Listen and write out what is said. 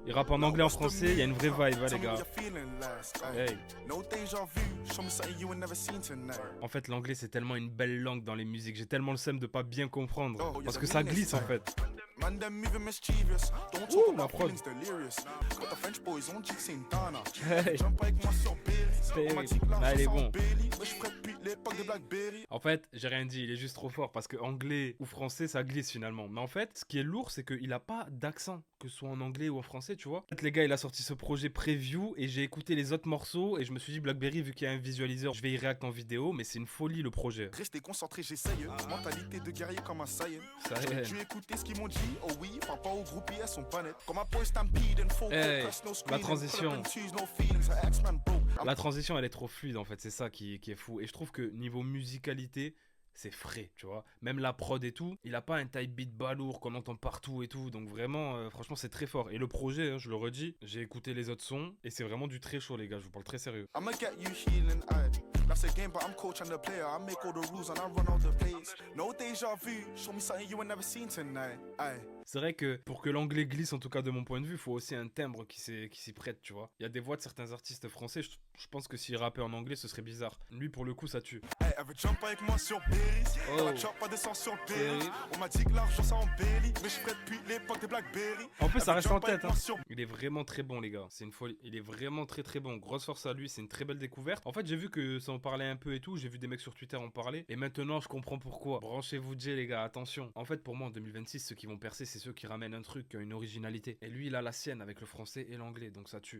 Il rappe en anglais, en français, il y a une vraie vibe, hein, les gars. Hey. En fait, l'anglais, c'est tellement une belle langue dans les musiques. J'ai tellement le seum de pas bien comprendre. Parce que ça glisse, en fait. Ouh, la prod. Hey. Ah, il est bon. En fait, j'ai rien dit, il est juste trop fort parce que anglais ou français, ça glisse finalement. Mais en fait, ce qui est lourd, c'est qu'il a pas d'accent, que ce soit en anglais ou en français, tu vois. En fait, les gars, il a sorti ce projet preview et j'ai écouté les autres morceaux et je me suis dit, Blackberry, vu qu'il y a un visualiseur, je vais y react en vidéo, mais c'est une folie le projet. Restez concentré, j'essaye. Mentalité de guerrier comme un Saiyan. Ça y est. Tu écouté ce qu'ils m'ont dit? Oh oui, papa au groupe, elles sont pas nettes. Comme un boy stampede and full Hey, focus, no la screening. transition. Pull up and choose, no feelings. Her ex-man broke. La transition, elle est trop fluide en fait, c'est ça qui est fou. Et je trouve que niveau musicalité, c'est frais, tu vois. Même la prod et tout, il a pas un type beat balourd qu'on entend partout et tout. Donc vraiment, franchement, c'est très fort. Et le projet, hein, je le redis, j'ai écouté les autres sons et c'est vraiment du très chaud, les gars. Je vous parle très sérieux. I'ma get you healing, aye. That's a game, but I'm coach and the player. I make all the rules and I run all the plays. No deja vu, show me something you ain't never seen tonight, aye. C'est vrai que pour que l'anglais glisse, en tout cas de mon point de vue, il faut aussi un timbre qui s'y prête, tu vois. Il y a des voix de certains artistes français, je pense que s'il rappait en anglais, ce serait bizarre. Lui, pour le coup, ça tue. Hey, elle veut jump avec moi sur Berry. Oh. Dans la chop, pas de sang sur Berry. Berry. On m'a dit que l'argent ça embellit, mais je ferais depuis l'époque des Blackberry. En plus, ça Elle veut reste en jump avec tête. Hein. moi sur- Il est vraiment très bon, les gars. C'est une folie. Il est vraiment très très bon. Grosse force à lui. C'est une très belle découverte. En fait, j'ai vu que ça en parlait un peu et tout. J'ai vu des mecs sur Twitter en parler. Et maintenant, je comprends pourquoi. Branchez-vous, Jay, les gars. Attention. En fait, pour moi, en 2026, ceux qui vont percer, c'est ceux qui ramènent un truc, une originalité. Et lui, il a la sienne avec le français et l'anglais. Donc ça tue.